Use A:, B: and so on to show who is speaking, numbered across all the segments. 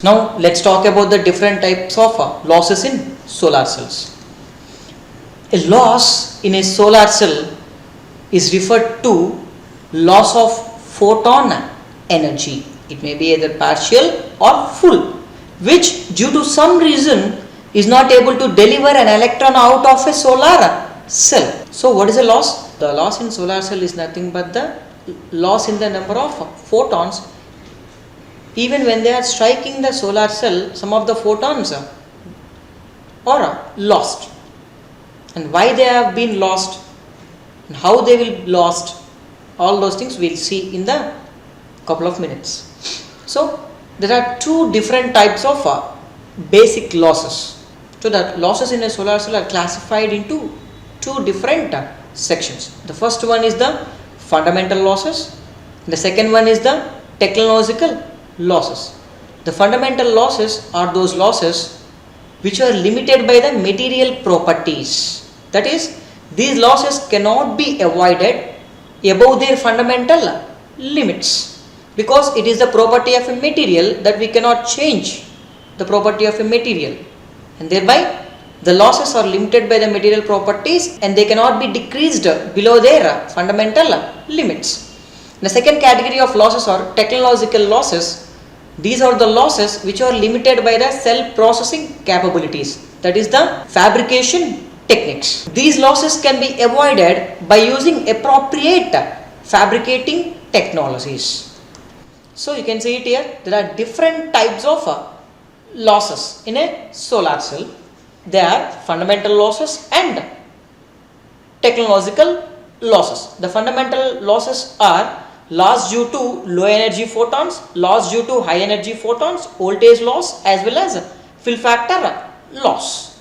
A: Now let's talk about the different types of losses in solar cells. A loss in a solar cell is referred to loss of photon energy. It may be either partial or full, which due to some reason is not able to deliver an electron out of a solar cell. So what is a loss? The loss in solar cell is nothing but the loss in the number of photons. Even when they are striking the solar cell, some of the photons are lost. And why they have been lost and how they will be lost, all those things we will see in the couple of minutes. So there are two different types of basic losses. So the losses in a solar cell are classified into two different sections. The first one is the fundamental losses. The second one is the technological losses. The fundamental losses are those losses which are limited by the material properties. That is, these losses cannot be avoided above their fundamental limits, because it is the property of a material that we cannot change the property of a material, and thereby the losses are limited by the material properties and they cannot be decreased below their fundamental limits. The second category of losses are technological losses. These are the losses which are limited by the cell processing capabilities, that is the fabrication techniques. These losses can be avoided by using appropriate fabricating technologies. So you can see it here, there are different types of losses in a solar cell. They are fundamental losses and technological losses. The fundamental losses are loss due to low energy photons, loss due to high energy photons, voltage loss, as well as fill factor loss.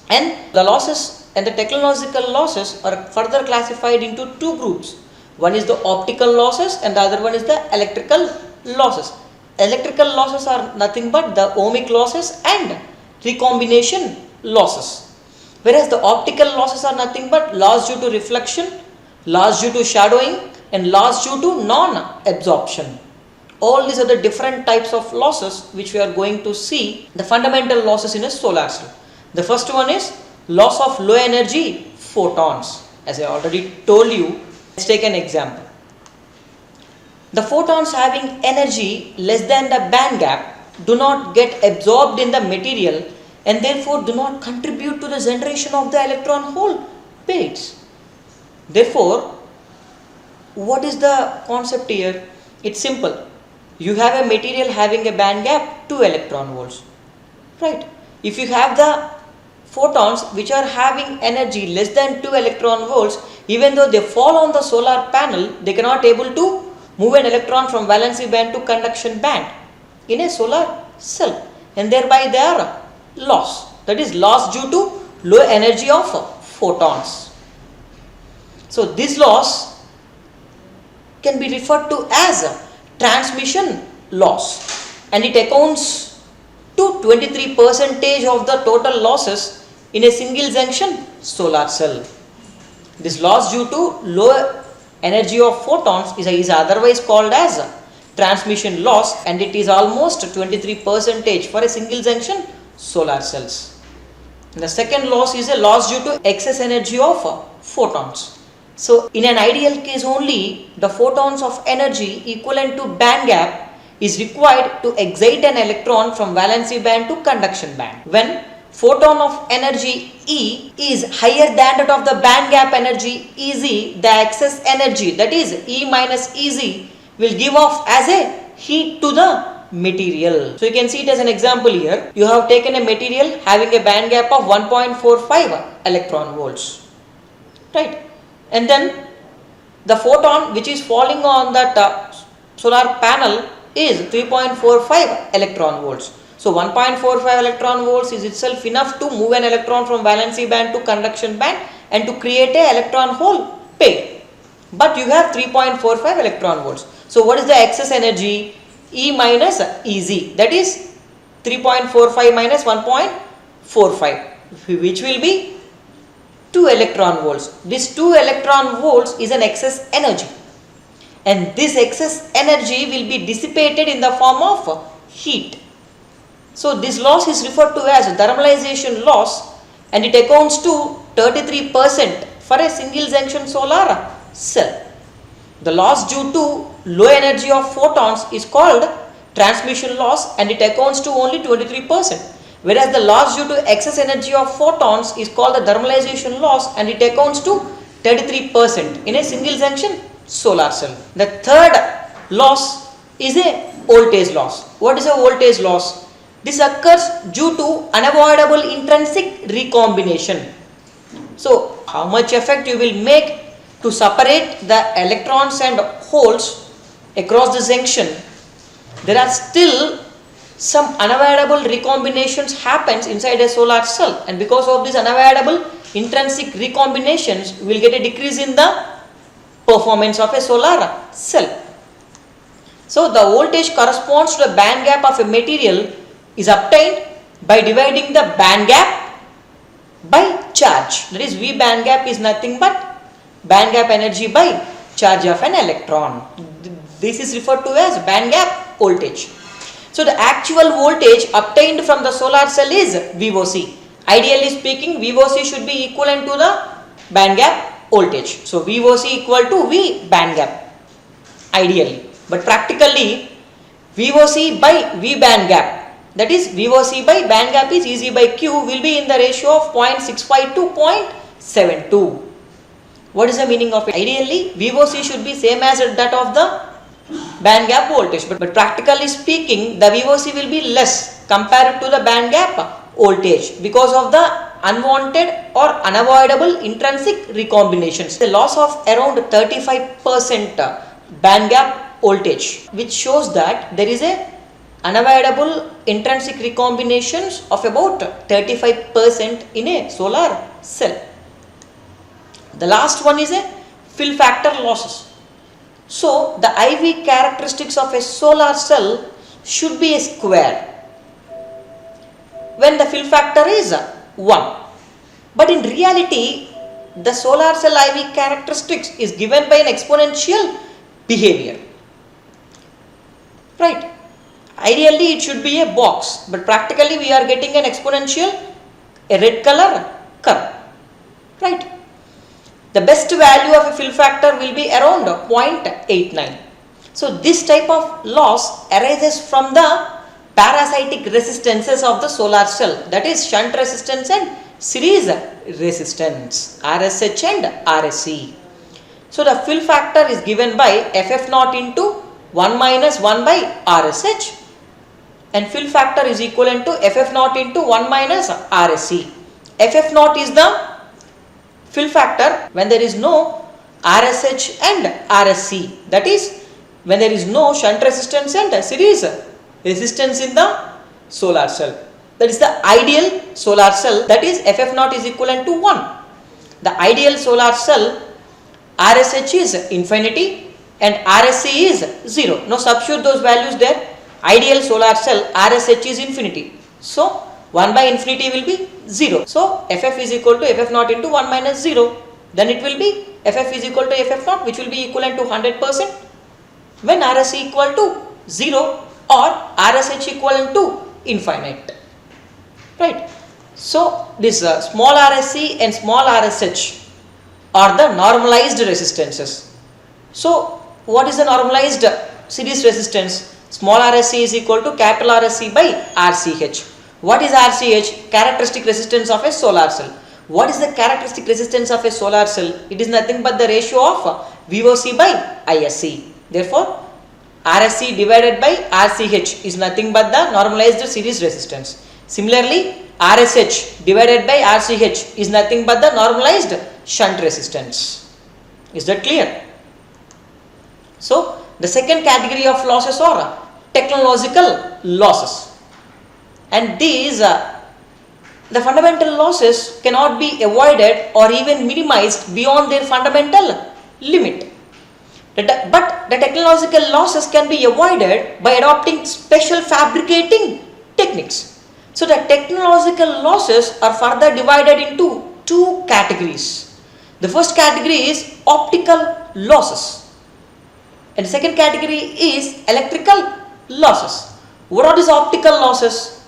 A: And the losses and the technological losses are further classified into two groups. One is the optical losses and the other one is the electrical losses. Electrical losses are nothing but the ohmic losses and recombination losses, whereas the optical losses are nothing but loss due to reflection, loss due to shadowing, and loss due to non-absorption. All these are the different types of losses which we are going to see, the fundamental losses in a solar cell. The first one is loss of low energy photons. As I already told you, let's take an example. The photons having energy less than the band gap do not get absorbed in the material and therefore do not contribute to the generation of the electron hole pairs. Therefore, what is the concept here? It's simple. You have a material having a band gap 2 electron volts, right? If you have the photons which are having energy less than 2 electron volts, even though they fall on the solar panel, they cannot able to move an electron from valency band to conduction band in a solar cell, and thereby they are lost. That is loss due to low energy of photons. So this loss can be referred to as a transmission loss, and it accounts to 23% of the total losses in a single junction solar cell. This loss due to low energy of photons is otherwise called as transmission loss, and it is almost 23% for a single junction solar cells. And the second loss is a loss due to excess energy of photons. So in an ideal case only, the photons of energy equivalent to band gap is required to excite an electron from valency band to conduction band. When photon of energy E is higher than that of the band gap energy Eg, the excess energy, that is E minus Eg, will give off as a heat to the material. So you can see it as an example here. You have taken a material having a band gap of 1.45 electron volts, right? And then the photon which is falling on that solar panel is 3.45 electron volts. So 1.45 electron volts is itself enough to move an electron from valency band to conduction band and to create a electron hole pair. But you have 3.45 electron volts. So what is the excess energy? E minus Eg, that is 3.45 minus 1.45, which will be 2 electron volts. This 2 electron volts is an excess energy, and this excess energy will be dissipated in the form of heat. So this loss is referred to as thermalization loss, and it accounts to 33% for a single junction solar cell. The loss due to low energy of photons is called transmission loss, and it accounts to only 23%, whereas the loss due to excess energy of photons is called the thermalization loss, and it accounts to 33% in a single junction solar cell. The third loss is a voltage loss. What is a voltage loss? This occurs due to unavoidable intrinsic recombination. So how much effect you will make to separate the electrons and holes across the junction, there are still some unavoidable recombinations happens inside a solar cell, and because of these unavoidable intrinsic recombinations, we will get a decrease in the performance of a solar cell. So the voltage corresponds to the band gap of a material is obtained by dividing the band gap by charge. That is, V band gap is nothing but band gap energy by charge of an electron. This is referred to as band gap voltage. So the actual voltage obtained from the solar cell is VOC. Ideally speaking, VOC should be equivalent to the band gap voltage. So VOC equal to V band gap ideally, but practically VOC by V band gap, that is VOC by band gap is Eg by Q, will be in the ratio of 0.65 to 0.72. What is the meaning of it? Ideally, VOC should be same as that of the band gap voltage, but practically speaking, the VOC will be less compared to the band gap voltage because of the unwanted or unavoidable intrinsic recombinations. The loss of around 35% band gap voltage, which shows that there is a unavoidable intrinsic recombinations of about 35% in a solar cell. The last one is a fill factor losses. So the IV characteristics of a solar cell should be a square when the fill factor is 1. But in reality, the solar cell IV characteristics is given by an exponential behavior. Right? Ideally, it should be a box, but practically we are getting an exponential, a red color curve. Right? The best value of a fill factor will be around 0.89. So this type of loss arises from the parasitic resistances of the solar cell, that is shunt resistance and series resistance, RSH and RSC. So the fill factor is given by FF0 into 1 minus 1 by RSH, and fill factor is equivalent to FF0 into 1 minus RSC. FF0 is the fill factor when there is no RSH and RSC, that is when there is no shunt resistance and series resistance in the solar cell. That is the ideal solar cell, that is FF0 is equivalent to 1. The ideal solar cell RSH is infinity and RSC is 0. Now substitute those values there. Ideal solar cell RSH is infinity. So 1 by infinity will be 0. So FF is equal to FF0 into 1 minus 0. Then it will be FF is equal to FF0, which will be equivalent to 100% when RSC equal to 0 or RSH equivalent to infinite. Right? So this small RSC and small RSH are the normalized resistances. So what is the normalized series resistance? Small RSC is equal to capital RSC by RCH. What is RCH? Characteristic resistance of a solar cell. What is the characteristic resistance of a solar cell? It is nothing but the ratio of VOC by ISC. Therefore, RSC divided by RCH is nothing but the normalized series resistance. Similarly, RSH divided by RCH is nothing but the normalized shunt resistance. Is that clear? So, the second category of losses are technological losses. And these the fundamental losses cannot be avoided or even minimized beyond their fundamental limit. But the technological losses can be avoided by adopting special fabricating techniques. So the technological losses are further divided into two categories. The first category is optical losses, and the second category is electrical losses. What are these optical losses?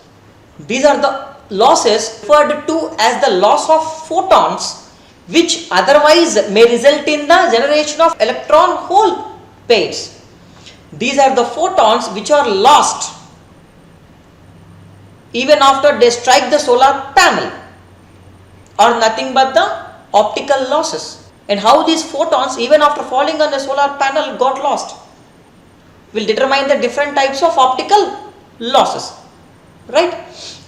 A: These are the losses referred to as the loss of photons, which otherwise may result in the generation of electron hole pairs. These are the photons which are lost even after they strike the solar panel, are nothing but the optical losses. And how these photons, even after falling on the solar panel, got lost will determine the different types of optical losses, right?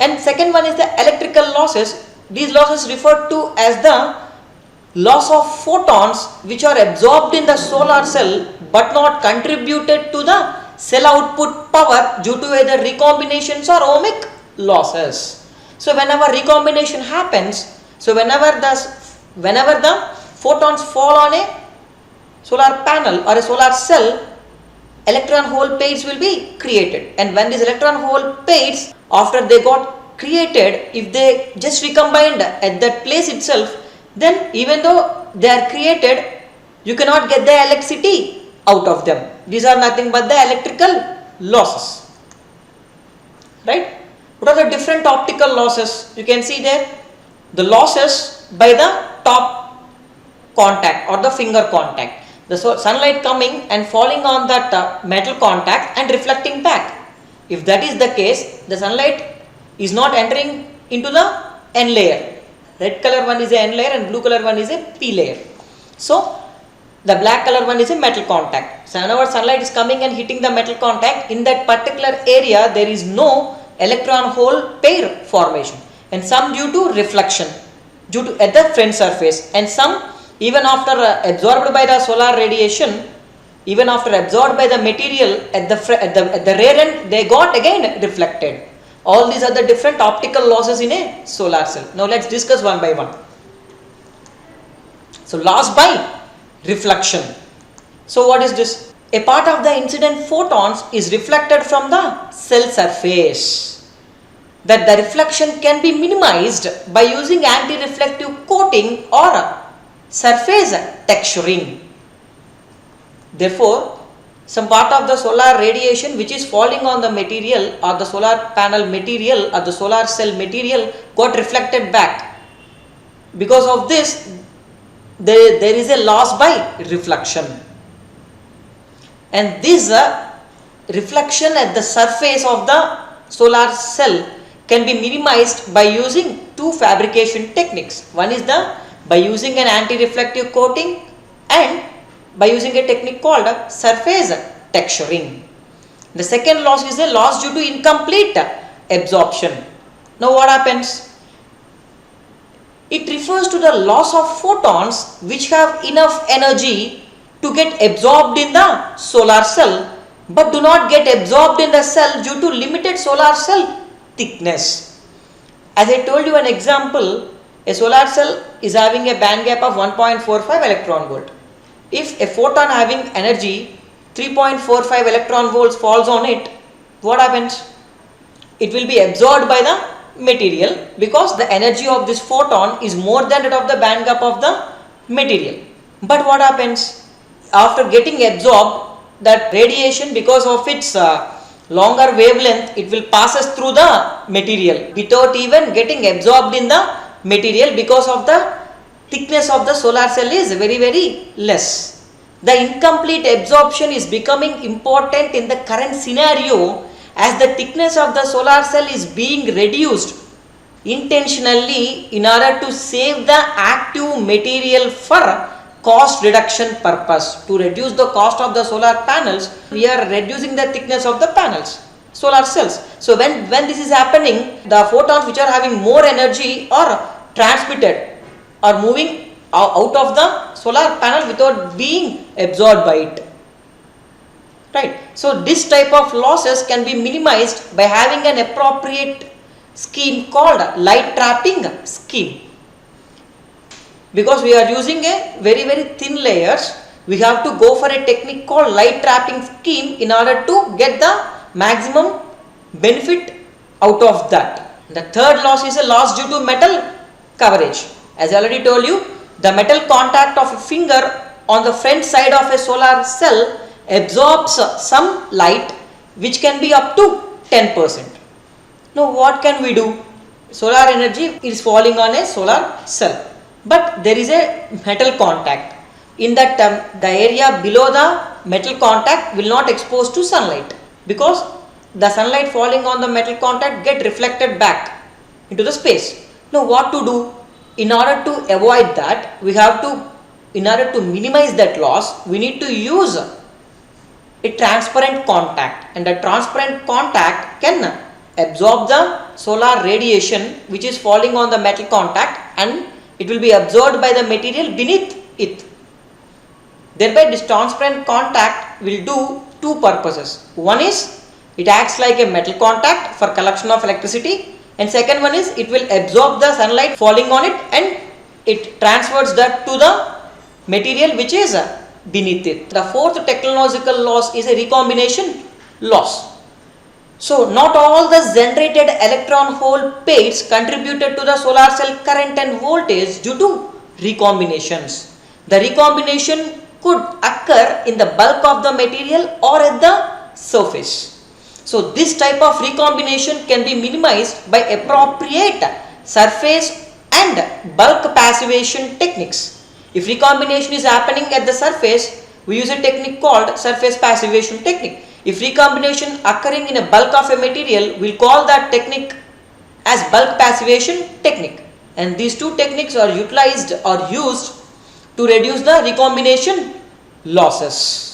A: And second one is the electrical losses. These losses referred to as the loss of photons which are absorbed in the solar cell but not contributed to the cell output power due to either recombinations or ohmic losses. So whenever recombination happens, so whenever the photons fall on a solar panel or a solar cell, electron hole pairs will be created. And when these electron hole pairs, after they got created, if they just recombined at that place itself, then even though they are created, you cannot get the electricity out of them. These are nothing but the electrical losses, right? What are the different optical losses? You can see there the losses by the top contact or the finger contact. The sunlight coming and falling on that metal contact and reflecting back. If that is the case, the sunlight is not entering into the N layer. Red color one is a N layer and blue color one is a P layer. So the black color one is a metal contact. So whenever sunlight is coming and hitting the metal contact, in that particular area there is no electron hole pair formation, and some due to reflection due to at the front surface, and some even after absorbed by the solar radiation, even after absorbed by the material at the rear end, they got again reflected. All these are the different optical losses in a solar cell. Now let's discuss one by one. So loss by reflection. So what is this? A part of the incident photons is reflected from the cell surface. That the reflection can be minimized by using anti-reflective coating or surface texturing. Therefore, some part of the solar radiation which is falling on the material or the solar panel material or the solar cell material got reflected back. Because of this, there is a loss by reflection. And this reflection at the surface of the solar cell can be minimized by using two fabrication techniques. One is by using an anti-reflective coating and by using a technique called surface texturing. The second loss is a loss due to incomplete absorption. Now what happens? It refers to the loss of photons which have enough energy to get absorbed in the solar cell but do not get absorbed in the cell due to limited solar cell thickness. As I told you an example, a solar cell is having a band gap of 1.45 electron volt. If a photon having energy 3.45 electron volts falls on it, what happens? It will be absorbed by the material because the energy of this photon is more than that of the band gap of the material. But what happens? After getting absorbed, that radiation, because of its longer wavelength, it will passes through the material without even getting absorbed in the material because of the thickness of the solar cell is very, very less. The incomplete absorption is becoming important in the current scenario as the thickness of the solar cell is being reduced intentionally in order to save the active material for cost reduction purpose. To reduce the cost of the solar panels, we are reducing the thickness of the panels, solar cells. So when this is happening, the photons which are having more energy are transmitted or moving out of the solar panel without being absorbed by it. Right. So this type of losses can be minimized by having an appropriate scheme called light trapping scheme. Because we are using a very, very thin layers, we have to go for a technique called light trapping scheme in order to get the maximum benefit out of that. The third loss is a loss due to metal coverage. As I already told you, the metal contact of a finger on the front side of a solar cell absorbs some light which can be up to 10%. Now what can we do? Solar energy is falling on a solar cell, but there is a metal contact. In that the area below the metal contact will not expose to sunlight, because the sunlight falling on the metal contact get reflected back into the space. Now what to do? In order to avoid that, in order to minimize that loss, we need to use a transparent contact, and the transparent contact can absorb the solar radiation which is falling on the metal contact, and it will be absorbed by the material beneath it. Thereby this transparent contact will do two purposes. One is it acts like a metal contact for collection of electricity, and second one is it will absorb the sunlight falling on it and it transfers that to the material which is beneath it. The fourth technological loss is a recombination loss. So not all the generated electron hole pairs contributed to the solar cell current and voltage due to recombinations. The recombination could occur in the bulk of the material or at the surface. So this type of recombination can be minimized by appropriate surface and bulk passivation techniques. If recombination is happening at the surface, we use a technique called surface passivation technique. If recombination occurring in a bulk of a material, we'll call that technique as bulk passivation technique. And these two techniques are utilized or used to reduce the recombination losses.